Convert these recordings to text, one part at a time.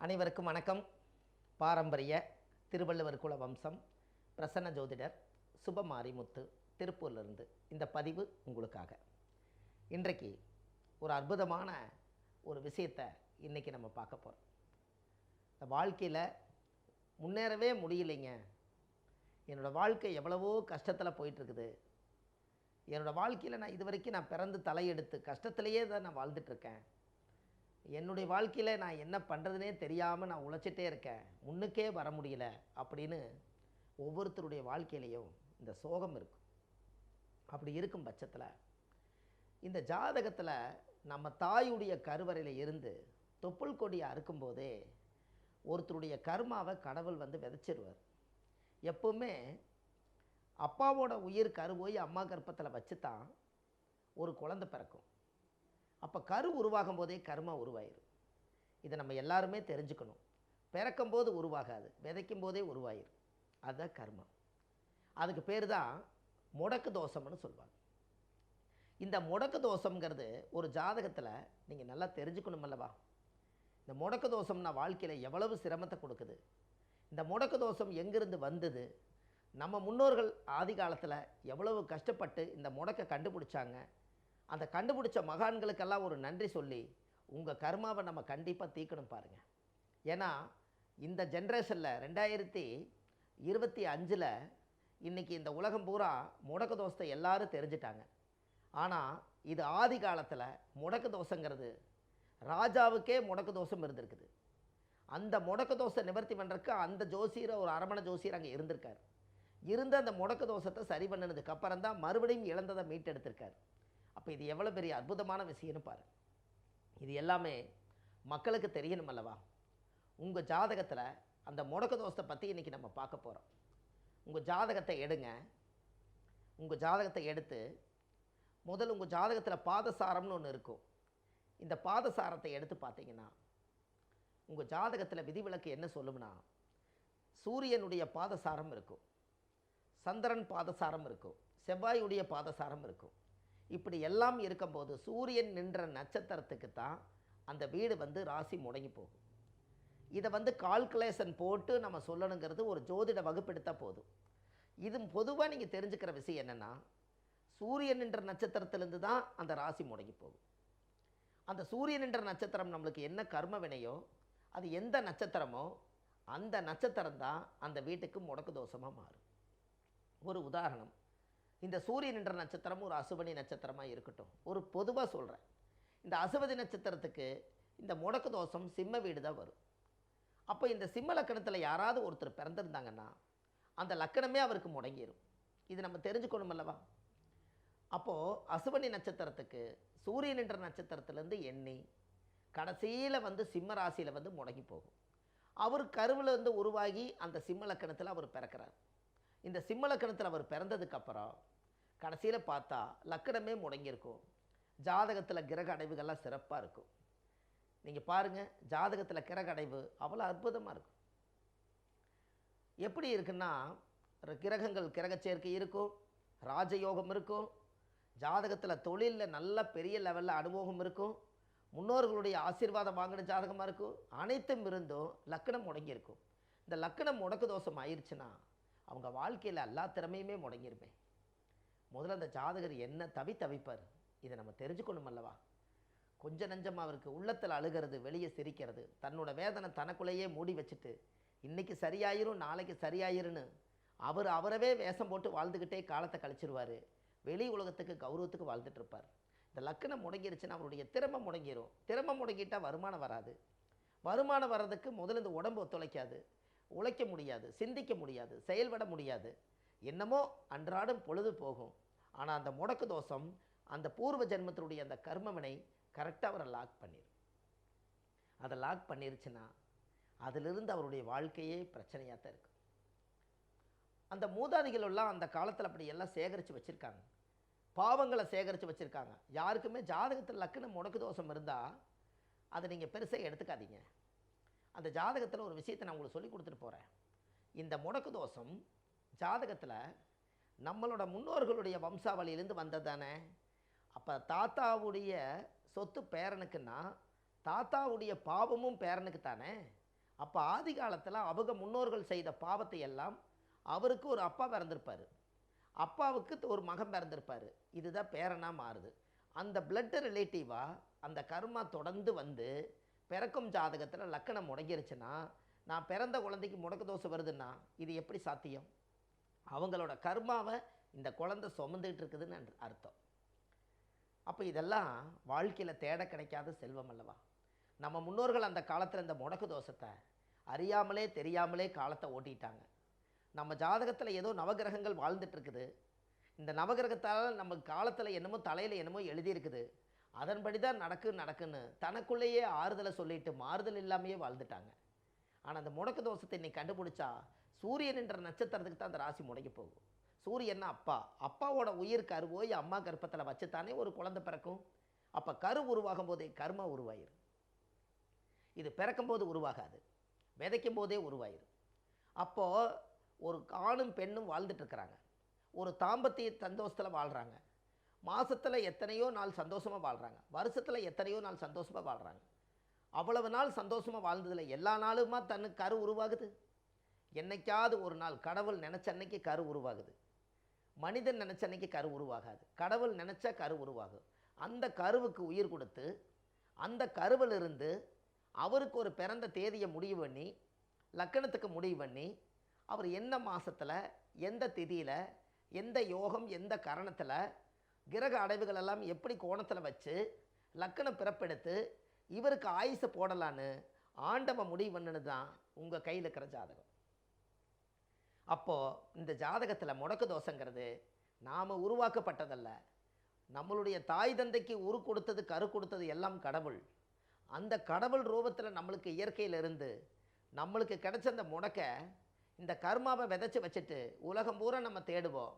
அனைவருக்கும் வணக்கம். பாரம்பரிய திருவள்ளுவர் குல வம்சம் பிரசன்ன ஜோதிடர் சுபமாரிமுத்து திருப்பூர்லேருந்து இந்த பதிவு உங்களுக்காக. இன்றைக்கு ஒரு அற்புதமான ஒரு விஷயத்தை இன்றைக்கி நம்ம பார்க்க போகிறோம். இந்த வாழ்க்கையில் முன்னேறவே முடியலைங்க, என்னோடய வாழ்க்கை எவ்வளவோ கஷ்டத்தில் போயிட்டுருக்குது, என்னோடய வாழ்க்கையில் நான் இது வரைக்கும் நான் பிறந்து தலையெடுத்து கஷ்டத்திலேயே தான் நான் வாழ்ந்துட்டுருக்கேன், என்னுடைய வாழ்க்கையில் நான் என்ன பண்ணுறதுனே தெரியாமல் நான் உழைச்சிட்டே இருக்கேன், முன்னுக்கே வர முடியல அப்படின்னு ஒவ்வொருத்தருடைய வாழ்க்கையிலையும் இந்த சோகம் இருக்கும். அப்படி இருக்கும் பட்சத்தில் இந்த ஜாதகத்தில் நம்ம தாயுடைய கருவறையில் இருந்து தொப்புள் கொடியை அறுக்கும்போதே ஒருத்தருடைய கர்மாவை கடவுள் விதைச்சிருவார். எப்பவுமே அப்பாவோட உயிர் கரு போய் அம்மா கர்ப்பத்தில் வச்சு தான் ஒரு குழந்தை பிறக்கும். அப்போ கரு உருவாகும் போதே கர்மா உருவாயிரும். இதை நம்ம எல்லாருமே தெரிஞ்சுக்கணும். பிறக்கும்போது உருவாகாது, விதைக்கும் போதே உருவாயிரும். அதுதான் கர்மா. அதுக்கு பேர் தான் முடக்கு தோஷம்னு சொல்லுவாங்க. இந்த முடக்கு தோஷங்கிறது ஒரு ஜாதகத்தில் நீங்கள் நல்லா தெரிஞ்சுக்கணும் அல்லவா? இந்த முடக்கு தோஷம்னா வாழ்க்கையில் எவ்வளவு சிரமத்தை கொடுக்குது, இந்த முடக்கு தோஷம் எங்கிருந்து வந்தது, நம்ம முன்னோர்கள் ஆதி காலத்தில் எவ்வளவு கஷ்டப்பட்டு இந்த முடக்கை கண்டுபிடிச்சாங்க, அந்த கண்டுபிடிச்ச மகான்களுக்கெல்லாம் ஒரு நன்றி சொல்லி உங்கள் கர்மாவை நம்ம கண்டிப்பாக தீக்கணும் பாருங்கள். ஏன்னா இந்த ஜென்ரேஷனில் 2025 இன்றைக்கி இந்த உலகம் பூரா முடக்கு தோஷத்தை எல்லோரும் தெரிஞ்சிட்டாங்க. ஆனால் இது ஆதி காலத்தில் முடக்கு தோஷங்கிறது ராஜாவுக்கே முடக்கு தோஷம் இருந்திருக்குது. அந்த முடக்கு தோஷை நிவர்த்தி பண்ணுறதுக்கு அந்த ஜோசியர், ஒரு அரமண ஜோசியர் அங்கே இருந்திருக்கார். இருந்த அந்த முடக்கு தோஷத்தை சரி பண்ணினதுக்கு அப்புறம் தான் மறுபடியும் இழந்ததை மீட்டெடுத்திருக்கார். அப்போ இது எவ்வளோ பெரிய அற்புதமான விஷயம்னு பாரு. இது எல்லாமே மக்களுக்கு தெரியணும் அல்லவா? உங்கள் ஜாதகத்தில் அந்த முடக்கு தோஷத்தை பற்றி இன்றைக்கி நம்ம பார்க்க போகிறோம். உங்கள் ஜாதகத்தை எடுங்க. உங்கள் ஜாதகத்தை எடுத்து முதல்ல உங்கள் ஜாதகத்தில் பாதசாரம்னு ஒன்று இருக்கும். இந்த பாதசாரத்தை எடுத்து பார்த்தீங்கன்னா உங்கள் ஜாதகத்தில் விதிவிலக்கு என்ன சொல்லும்னா, சூரியனுடைய பாதசாரம் இருக்கும், சந்திரன் பாதசாரம் இருக்கும், செவ்வாயுடைய பாதசாரம் இருக்கும். இப்படி எல்லாம் இருக்கும்போது சூரியன் நின்ற நட்சத்திரத்துக்கு தான் அந்த வீடு ராசி முடங்கி போகும். இதை கால்குலேஷன் போட்டு நம்ம சொல்லணுங்கிறது ஒரு ஜோதிட வகுப்பெடுத்தால் போதும். இது பொதுவாக நீங்கள் தெரிஞ்சுக்கிற விஷயம் என்னென்னா, சூரியன் நின்ற நட்சத்திரத்திலேருந்து தான் அந்த ராசி முடங்கி போகும். அந்த சூரியன் நின்ற நட்சத்திரம் நம்மளுக்கு என்ன கர்ம வினையோ, அது எந்த நட்சத்திரமோ அந்த நட்சத்திரம் தான் அந்த வீட்டுக்கு முடக்கு தோஷமாக மாறும். ஒரு உதாரணம், இந்த சூரியன் என்ற நட்சத்திரம் ஒரு அசுபனி நட்சத்திரமாக இருக்கட்டும், ஒரு பொதுவாக சொல்கிறேன். இந்த அசுபதி நட்சத்திரத்துக்கு இந்த முடக்கு தோஷம் சிம்ம வீடு தான் வரும். அப்போ இந்த சிம்ம லக்கணத்தில் யாராவது ஒருத்தர் பிறந்திருந்தாங்கன்னா அந்த லக்கணமே அவருக்கு முடங்கிடும். இது நம்ம தெரிஞ்சுக்கணும் அல்லவா? அப்போது அசுபனி நட்சத்திரத்துக்கு சூரியன் என்ற நட்சத்திரத்திலேருந்து எண்ணி கடைசியில் சிம்ம ராசியில் முடங்கி போகும். அவர் கருவில் உருவாகி அந்த சிம்ம லக்கணத்தில் அவர் பிறக்கிறார். இந்த சிம்ம லக்கணத்தில் அவர் பிறந்ததுக்கப்புறம் கடைசியில் பார்த்தா லக்கணமே முடங்கியிருக்கும். ஜாதகத்தில் கிரக அடைவுகள்லாம் சிறப்பாக இருக்கும். நீங்கள் பாருங்கள், ஜாதகத்தில் கிரக அடைவு அவ்வளோ அற்புதமாக இருக்கும். எப்படி இருக்குன்னா, கிரகங்கள் கிரக சேர்க்கை இருக்கும், ராஜயோகம் இருக்கும், ஜாதகத்தில் தொழிலில் நல்ல பெரிய லெவலில் அனுபவம் இருக்கும், முன்னோர்களுடைய ஆசீர்வாதம் வாங்கின ஜாதகமாக இருக்கும். அனைத்தும் இருந்தும் லக்கணம் முடங்கியிருக்கும். இந்த லக்கணம் முடக்கு தோஷம் ஆயிடுச்சுன்னா அவங்க வாழ்க்கையில் எல்லா திறமையுமே முடங்கிருமே. முதல்ல அந்த ஜாதகர் என்ன தவிப்பார், இதை நம்ம தெரிஞ்சுக்கணும் அல்லவா? கொஞ்சம் நஞ்சமாக அவருக்கு உள்ளத்தில் அழுகிறது, வெளியே சிரிக்கிறது, தன்னோட வேதனை தனக்குள்ளேயே மூடி வச்சுட்டு இன்றைக்கி சரியாயிரும் நாளைக்கு சரியாயிருன்னு அவரவே வேஷம் போட்டு வாழ்ந்துக்கிட்டே காலத்தை கழிச்சிருவார். வெளி உலகத்துக்கு கௌரவத்துக்கு வாழ்ந்துட்டுருப்பார். இந்த லக்கணம் முடங்கிருச்சுன்னா அவருடைய திறமை முடங்கிடும். திறமை முடங்கிட்டால் வருமானம் வராது. வருமானம் வர்றதுக்கு முதல்ல இந்த உடம்பு ஒத்துழைக்காது, உழைக்க முடியாது, சிந்திக்க முடியாது, செயல்பட முடியாது. என்னமோ அன்றாடம் பொழுது போகும். ஆனால் அந்த முடக்கு தோஷம் அந்த பூர்வ ஜென்மத்தினுடைய அந்த கர்மவினை கரெக்டாக அவரை லாக் பண்ணிடும். அதை லாக் பண்ணிருச்சுன்னா அதிலிருந்து அவருடைய வாழ்க்கையே பிரச்சனையாக தான் இருக்கும். அந்த மூதாதிகள் எல்லாம் அந்த காலத்தில் அப்படி எல்லாம் சேகரித்து வச்சுருக்காங்க, பாவங்களை சேகரித்து வச்சுருக்காங்க. யாருக்குமே ஜாதகத்தில் லக்கணம் முடக்கு தோஷம் இருந்தால் அதை நீங்கள் பெருசாக எடுத்துக்காதீங்க. அந்த ஜாதகத்தில் ஒரு விஷயத்தை நான் உங்களுக்கு சொல்லி கொடுத்துட்டு போகிறேன். இந்த முடக்கு தோஷம் ஜாதகத்தில் நம்மளோட முன்னோர்களுடைய வம்சாவளியிலேருந்து வந்தது தானே. அப்போ தாத்தாவுடைய சொத்து பேரனுக்குன்னா தாத்தாவுடைய பாவமும் பேரனுக்கு தானே. அப்போ ஆதி காலத்தில் அவங்க முன்னோர்கள் செய்த பாவத்தை எல்லாம் அவருக்கு ஒரு அப்பா பிறந்திருப்பார், அப்பாவுக்கு ஒரு மகன் பிறந்திருப்பார். இதுதான் பேரனாக மாறுது. அந்த பிளட் ரிலேட்டிவாக அந்த கர்மா தொடர்ந்து வந்து பிறக்கும் ஜாதகத்தில் லக்கணம் முடங்கிருச்சுன்னா, நான் பிறந்த குழந்தைக்கு முடக்கு தோசை வருதுன்னா இது எப்படி சாத்தியம்? அவங்களோட கர்மாவை இந்த குழந்தை சுமந்துட்டு இருக்குதுன்னு அர்த்தம். அப்போ இதெல்லாம் வாழ்க்கையில் தேட கிடைக்காத செல்வம் அல்லவா? நம்ம முன்னோர்கள் அந்த காலத்தில் இந்த முடக்கு தோஷத்தை அறியாமலே தெரியாமலே காலத்தை ஓட்டிட்டாங்க. நம்ம ஜாதகத்தில் ஏதோ நவகிரகங்கள் வாழ்ந்துட்டு இருக்குது. இந்த நவகிரகத்தால் நம்ம காலத்தில் என்னமோ தலையில் என்னமோ எழுதியிருக்குது, அதன்படி தான் நடக்குன்னு தனக்குள்ளேயே ஆறுதலை சொல்லிட்டு மாறுதல் இல்லாமையே வாழ்ந்துட்டாங்க. ஆனால் அந்த முடக்கு தோஷத்தை இன்னைக்கு கண்டுபிடிச்சா சூரியன் என்ற நட்சத்திரத்துக்கு தான் அந்த ராசி முடங்கி போகும். சூரியன்னா அப்பா, அப்பாவோட உயிர் கருவோய் அம்மா கர்ப்பத்தில் வச்சுத்தானே ஒரு குழந்தை பிறக்கும். அப்போ கரு உருவாகும் போதே கர்மா உருவாயிரும். இது பிறக்கும்போது உருவாகாது, விதைக்கும் போதே உருவாயிரும். அப்போது ஒரு ஆணும் பெண்ணும் வாழ்ந்துட்டு இருக்கிறாங்க, ஒரு தாம்பத்திய சந்தோஷத்தில் வாழ்கிறாங்க, மாதத்தில் எத்தனையோ நாள் சந்தோஷமாக வாழ்கிறாங்க, வருஷத்தில் எத்தனையோ நாள் சந்தோஷமாக வாழ்கிறாங்க. அவ்வளவு நாள் சந்தோஷமாக வாழ்ந்ததில் எல்லா நாளுமா தனக்கு கரு உருவாகுது? என்னைக்காவது ஒரு நாள் கடவுள் நினச்ச அன்னைக்கு கரு உருவாகுது. மனிதன் நினச்ச அன்னைக்கு கரு உருவாகாது, கடவுள் நினச்சா கரு உருவாகும். அந்த கருவுக்கு உயிர் கொடுத்து அந்த கருவிலிருந்து அவருக்கு ஒரு பிறந்த தேதியை முடிவு பண்ணி, லக்கணத்துக்கு முடிவு பண்ணி, அவர் என்ன மாதத்தில் எந்த திதியில் எந்த யோகம் எந்த கரணத்தில் கிரக அடைவுகள் எல்லாம் எப்படி கோணத்தில் வச்சு லக்கணம் பிறப்பெடுத்து இவருக்கு ஆயுசை போடலான்னு ஆண்டவன் முடிவு பண்ணுன்னு தான் உங்கள் கையில் இருக்கிற ஜாதகம். அப்போது இந்த ஜாதகத்தில் முடக்கு தோஷங்கிறது நாம் உருவாக்கப்பட்டதல்ல. நம்மளுடைய தாய் தந்தைக்கு உரு கொடுத்தது கரு கொடுத்தது எல்லாம் கடவுள். அந்த கடவுள் ரூபத்தில் நம்மளுக்கு இயற்கையிலிருந்து நம்மளுக்கு கிடைச்ச அந்த முடக்க இந்த கர்மாவை விதைச்சி வச்சுட்டு உலகம் பூரா நம்ம தேடுவோம்.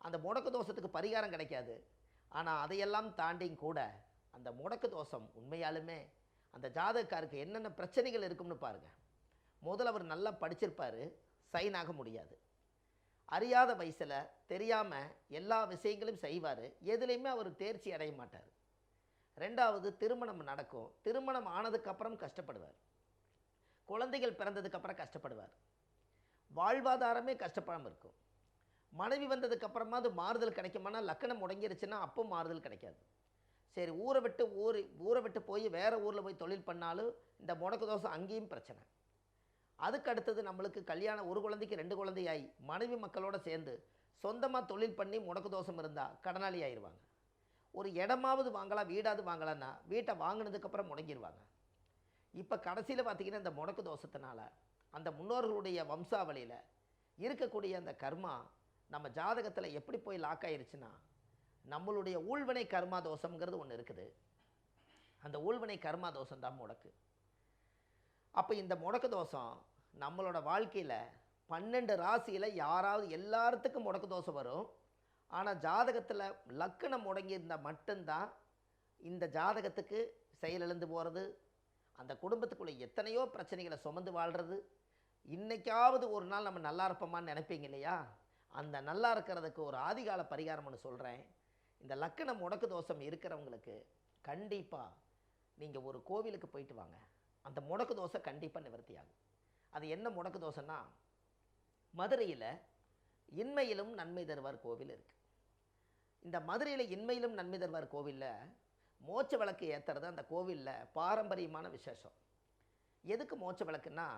அந்த முடக்கு தோஷத்துக்கு பரிகாரம் கிடைக்காது. ஆனால் அதையெல்லாம் தாண்டியும் கூட அந்த முடக்கு தோஷம் உண்மையாலுமே அந்த ஜாதகக்காருக்கு என்னென்ன பிரச்சனைகள் இருக்கும்னு பாருங்கள். முதல்ல அவர் நல்லா படிச்சிருப்பார், சைன் ஆக முடியாது. அறியாத வயசில் தெரியாமல் எல்லா விஷயங்களையும் செய்வார், எதுலேயுமே அவர் தேர்ச்சி அடைய மாட்டார். ரெண்டாவது, திருமணம் நடக்கும், திருமணம் ஆனதுக்கப்புறம் கஷ்டப்படுவார், குழந்தைகள் பிறந்ததுக்கப்புறம் கஷ்டப்படுவார், வாழ்வாதாரமே கஷ்டப்படாமல் இருக்கும். மனைவி வந்ததுக்கப்புறமா அது மாறுதல் கிடைக்குமானா லக்கணம் முடங்கிருச்சுன்னா அப்போ மாறுதல் கிடைக்காது. சரி, ஊரை விட்டு போய் வேறு ஊரில் போய் தொழில் பண்ணாலும் இந்த முடக்கு தோஷம் அங்கேயும் பிரச்சனை. அதுக்கு அடுத்தது நம்மளுக்கு கல்யாணம், ஒரு குழந்தைக்கு 2 குழந்தையாகி மனைவி மக்களோடு சேர்ந்து சொந்தமாக தொழில் பண்ணி முடக்கு தோஷம் இருந்தால் கடனாளி ஆயிடுவாங்க. ஒரு இடமாவது வாங்கலாம், வீடாவது வாங்கலான்னா வீட்டை வாங்கினதுக்கப்புறம் முடங்கிடுவாங்க. இப்போ கடைசியில் பார்த்திங்கன்னா இந்த முடக்கு தோஷத்தினால அந்த முன்னோர்களுடைய வம்சாவளியில் இருக்கக்கூடிய அந்த கர்மா நம்ம ஜாதகத்தில் எப்படி போய் லாக் ஆயிடுச்சுன்னா, நம்மளுடைய ஊழ்வினை கர்மா தோஷங்கிறது ஒன்று இருக்குது. அந்த ஊழ்வினை கர்மா தோஷம் தான் முடக்கு. அப்போ இந்த முடக்கு தோஷம் நம்மளோட வாழ்க்கையில் 12 ராசியில் யாராவது எல்லாத்துக்கும் முடக்கு தோஷம் வரும். ஆனால் ஜாதகத்தில் லக்கணம் முடங்கியிருந்தால் மட்டும்தான் இந்த ஜாதகத்துக்கு செயலிழந்து போகிறது, அந்த குடும்பத்துக்குள்ளே எத்தனையோ பிரச்சனைகளை சுமந்து வாழ்கிறது. இன்றைக்காவது ஒரு நாள் நம்ம நல்லா இருப்போமான்னு நினைப்பீங்க இல்லையா? அந்த நல்லா இருக்கிறதுக்கு ஒரு ஆதிகால பரிகாரம்னு சொல்கிறேன். இந்த லக்கண முடக்கு தோஷம் இருக்கிறவங்களுக்கு கண்டிப்பாக நீங்கள் ஒரு கோவிலுக்கு போயிட்டு வாங்க, அந்த முடக்கு தோசை கண்டிப்பாக நிவர்த்தி ஆகும். அது என்ன முடக்கு தோசைன்னா, மதுரையில் இன்மையிலும் நன்மை தருவார் கோவில் இருக்குது. இந்த மதுரையில் இன்மையிலும் நன்மை தருவார் கோவிலில் மோட்ச விளக்கு ஏற்றுறது அந்த கோவிலில் பாரம்பரியமான விசேஷம். எதுக்கு மோட்ச விளக்குன்னா,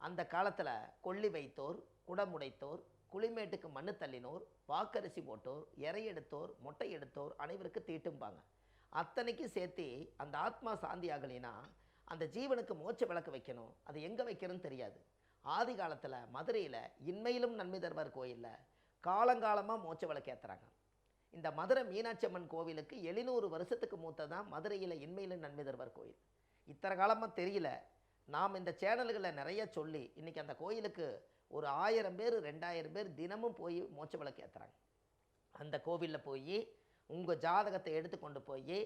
அந்த காலத்தில் கொள்ளி வைத்தோர், குடமுடைத்தோர், குளிமேட்டுக்கு மண்ணு தள்ளினோர், வாக்கரிசி போட்டோர், இறை எடுத்தோர், மொட்டை எடுத்தோர் அனைவருக்கு தீட்டும்பாங்க. அத்தனைக்கும் சேர்த்து அந்த ஆத்மா சாந்தி ஆகலைன்னா அந்த ஜீவனுக்கு மோட்ச விளக்கு வைக்கணும். அது எங்கே வைக்கிறதுன்னு தெரியாது. ஆதி காலத்தில் மதுரையில் இன்மையிலும் நன்மை தருவார் கோயிலில் காலங்காலமாக மோட்ச விளக்கு ஏற்றுறாங்க. இந்த மதுரை மீனாட்சி அம்மன் கோவிலுக்கு 700 வருஷத்துக்கு மூத்ததான் மதுரையில் இன்மையிலும் நன்மை தருவார் கோயில். இத்தனை காலமாக தெரியல. நாம் இந்த சேனல்களில் நிறைய சொல்லி இன்றைக்கி அந்த கோயிலுக்கு ஒரு 1000 பேர் 2000 பேர் தினமும் போய் மோட்ச விளக்கு ஏற்றுறாங்க. அந்த கோவிலில் போய் உங்கள் ஜாதகத்தை எடுத்து கொண்டு போய்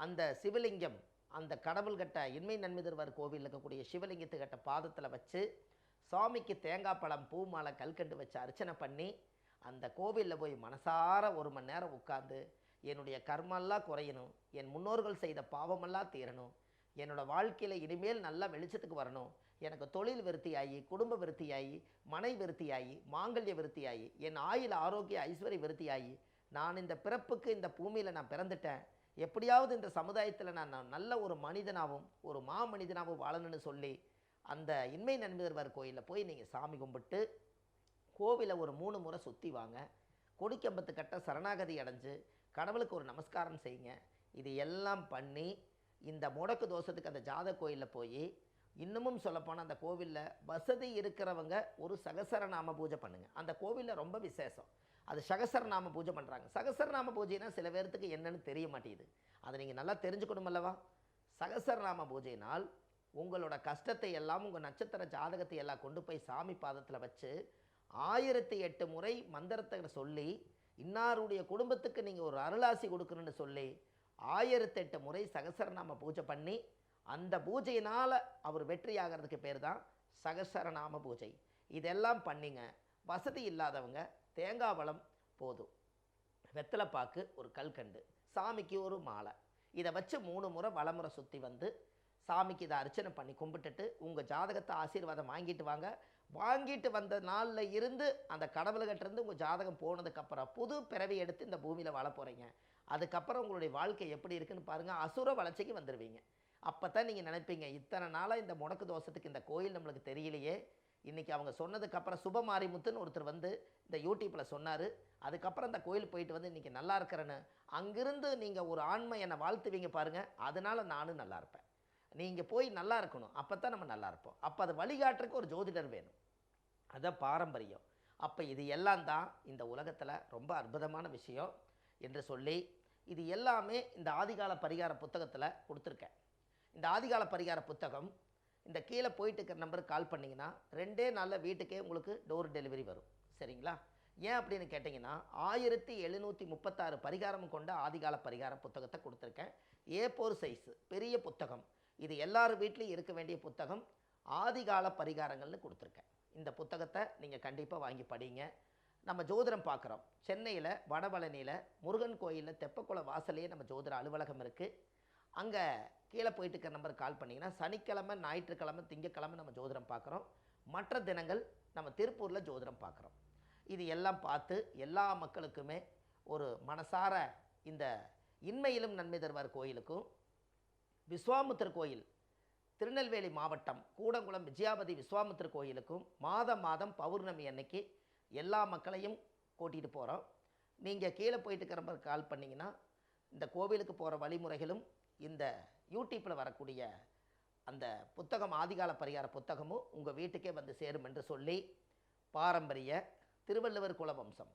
அந்த சிவலிங்கம், அந்த கடவுள்கிட்ட இன்மை நன்மை தருவார் கோவிலில் இருக்கக்கூடிய சிவலிங்கத்துக்கிட்ட பாதத்தில் வச்சு சாமிக்கு தேங்காய் பழம் பூ மாலை கல்கண்டு வச்சு அர்ச்சனை பண்ணி அந்த கோவிலில் போய் மனசார 1 மணி நேரம் உட்காந்து என்னுடைய கர்மெல்லாம் குறையணும், என் முன்னோர்கள் செய்த பாவமெல்லாம் தீரணும், என்னோட வாழ்க்கையில் இனிமேல் நல்லா வெளிச்சத்துக்கு வரணும், எனக்கு தொழில் விருத்தியாகி, குடும்ப விருத்தியாகி, மனை விருத்தியாகி, மாங்கல்ய விருத்தியாகி, என் ஆயுள் ஆரோக்கிய ஐஸ்வர்ய விருத்தியாகி, நான் இந்த பிறப்புக்கு இந்த பூமியில் நான் பிறந்துட்டேன், எப்படியாவது இந்த சமுதாயத்தில் நான் நல்ல ஒரு மனிதனாகவும் ஒரு மாமனிதனாகவும் வாழணும்னு சொல்லி அந்த இன்மை நன்மைதர்வார் கோயிலில் போய் நீங்கள் சாமி கும்பிட்டு கோவிலை ஒரு 3 முறை சுற்றி வாங்க. கொடிக்கம்பத்து கட்ட சரணாகதி அடைஞ்சு கடவுளுக்கு ஒரு நமஸ்காரம் செய்யுங்க. இது எல்லாம் பண்ணி இந்த முடக்கு தோஷத்துக்கு அந்த ஜாதக கோயிலில் போய், இன்னமும் சொல்லப்போனால் அந்த கோவிலில் வசதி இருக்கிறவங்க ஒரு சகசரநாம பூஜை பண்ணுங்கள். அந்த கோவிலில் ரொம்ப விசேஷம், அது சகசரநாம பூஜை பண்ணுறாங்க. சகசரநாம பூஜைனா சில பேர்த்துக்கு என்னன்னு தெரிய மாட்டேங்குது, அதை நீங்கள் நல்லா தெரிஞ்சுக்கணும் அல்லவா? சகசரநாம பூஜைனால் உங்களோட கஷ்டத்தை எல்லாம், உங்கள் நட்சத்திர ஜாதகத்தை எல்லாம் கொண்டு போய் சாமி பாதத்தில் வச்சு 1008 முறை மந்திரத்தை சொல்லி, இன்னாருடைய குடும்பத்துக்கு நீங்கள் ஒரு அருளாசி கொடுக்கணும்னு சொல்லி 1008 முறை சகசரநாம பூஜை பண்ணி, அந்த பூஜையினால் அவர் வெற்றி ஆகிறதுக்கு பேர் தான் சகசரநாம பூஜை. இதெல்லாம் பண்ணிங்க. வசதி இல்லாதவங்க தேங்காய் பழம் போதும், வெத்தலைப்பாக்கு, ஒரு கல்கண்டு, சாமிக்கு ஒரு மாலை, இதை வச்சு 3 முறை வலமுறை சுற்றி வந்து சாமிக்கு இதை அர்ச்சனை பண்ணி கும்பிட்டுட்டு உங்கள் ஜாதகத்தை ஆசீர்வாதம் வாங்கிட்டு வாங்க. வாங்கிட்டு வந்த நாளில் இருந்து அந்த கடவுள்கிட்டேருந்து உங்கள் ஜாதகம் போனதுக்கப்புறம் புது பிறவி எடுத்து இந்த பூமியில் வாழ போகிறீங்க. அதுக்கப்புறம் உங்களுடைய வாழ்க்கை எப்படி இருக்குன்னு பாருங்கள், அசுர வளர்ச்சிக்கு வந்துடுவீங்க. அப்போ தான் நீங்கள் நினைப்பீங்க, இத்தனை நாளாக இந்த முடக்கு தோஷத்துக்கு இந்த கோயில் நம்மளுக்கு தெரியலையே. இன்றைக்கி அவங்க சொன்னதுக்கப்புறம் சுபமாரிமுத்துன்னு ஒருத்தர் வந்து இந்த யூடியூப்பில் சொன்னார். அதுக்கப்புறம் இந்த கோயில் போயிட்டு வந்து இன்றைக்கி நல்லா இருக்கிறேன்னு அங்கிருந்து நீங்கள் ஒரு ஆன்மை என்னை வாழ்த்துவீங்க பாருங்கள். அதனால் நானும் நல்லா இருப்பேன். நீங்கள் போய் நல்லா இருக்கணும், அப்போ தான் நம்ம நல்லா இருப்போம். அப்போ அது வழிகாட்டுறதுக்கு ஒரு ஜோதிடர் வேணும், அதுதான் பாரம்பரியம். அப்போ இது எல்லாம் தான் இந்த உலகத்தில் ரொம்ப அற்புதமான விஷயம் என்று சொல்லி, இது எல்லாமே இந்த ஆதிகால பரிகார புத்தகத்தில் கொடுத்துருக்கேன். இந்த ஆதிகால பரிகார புத்தகம் இந்த கீழே போயிட்டு இருக்கிற நம்பருக்கு கால் பண்ணிங்கன்னா 2 நாளில் வீட்டுக்கே உங்களுக்கு டோர் டெலிவரி வரும். சரிங்களா? ஏன் அப்படின்னு கேட்டிங்கன்னா 1736 பரிகாரம் கொண்ட ஆதிகால பரிகார புத்தகத்தை கொடுத்துருக்கேன். A4 சைஸு பெரிய புத்தகம். இது எல்லார் வீட்லேயும் இருக்க வேண்டிய புத்தகம். ஆதிகால பரிகாரங்கள்னு கொடுத்துருக்கேன். இந்த புத்தகத்தை நீங்கள் கண்டிப்பாக வாங்கி படிங்க. நம்ம ஜோதிடம் பார்க்குறோம். சென்னையில் வடபழனியில் முருகன் கோயிலில் தெப்பக்குள வாசலையே நம்ம ஜோதிட அலுவலகம் இருக்குது. அங்கே கீழே போயிட்டு இருக்கிற நம்பருக்கு கால் பண்ணிங்கன்னா சனிக்கிழமை, ஞாயிற்றுக்கிழமை, திங்கக்கிழமை நம்ம ஜோதிடம் பார்க்குறோம். மற்ற தினங்கள் நம்ம திருப்பூரில் ஜோதிடம் பார்க்குறோம். இது எல்லாம் பார்த்து எல்லா மக்களுக்குமே ஒரு மனசார இந்த இன்மையிலும் நன்மை தருவார் கோயிலுக்கும், விஸ்வாமுத்திர கோயில் திருநெல்வேலி மாவட்டம் கூடங்குளம் விஜயாபதி விஸ்வாமுத்திர கோயிலுக்கும் மாதம் மாதம் பௌர்ணமி அன்னைக்கு எல்லா மக்களையும் கூட்டிகிட்டு போகிறோம். நீங்கள் கீழே போயிட்டு இருக்கிற நம்பருக்கு கால் பண்ணிங்கன்னா இந்த கோவிலுக்கு போகிற வழிமுறைகளும் இந்த யூடியூப்பில் வரக்கூடிய அந்த புத்தகம் ஆதிகால பரிகார புத்தகமும் உங்கள் வீட்டுக்கே வந்து சேரும் என்று சொல்லி, பாரம்பரிய திருவள்ளுவர் குல வம்சம்,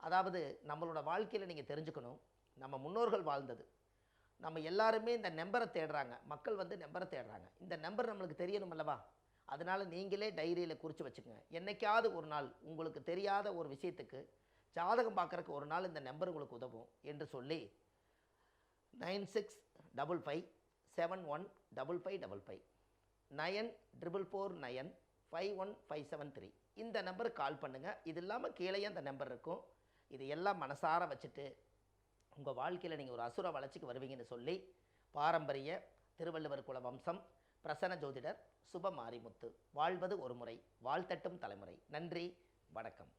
அதாவது நம்மளோட வாழ்க்கையில் நீங்கள் தெரிஞ்சுக்கணும், நம்ம முன்னோர்கள் வாழ்ந்தது. நம்ம எல்லாருமே இந்த நம்பரை தேடுறாங்க, மக்கள் வந்து நம்பரை தேடுறாங்க. இந்த நம்பர் நம்மளுக்கு தெரியணும் அல்லவா? அதனால் நீங்களே டைரியில் குறித்து வச்சுக்கோங்க. என்றைக்காவது ஒரு நாள் உங்களுக்கு தெரியாத ஒரு விஷயத்துக்கு ஜாதகம் பார்க்குறக்கு ஒரு நாள் இந்த நம்பர் உங்களுக்கு உதவும் என்று சொல்லி 9655715555 9449951573 இந்த நம்பருக்கு கால் பண்ணுங்கள். இது இல்லாமல் கீழே அந்த நம்பர் இருக்கும். இது எல்லாம் மனசார வச்சுட்டு உங்கள் வாழ்க்கையில் நீங்கள் ஒரு அசுர வளர்ச்சிக்கு வருவீங்கன்னு சொல்லி, பாரம்பரிய திருவள்ளுவர் குல வம்சம் பிரசன்ன ஜோதிடர் சுபமாரிமுத்து. வாழ்வது ஒரு முறை, வாழ்த்தட்டும் தலைமுறை. நன்றி, வணக்கம்.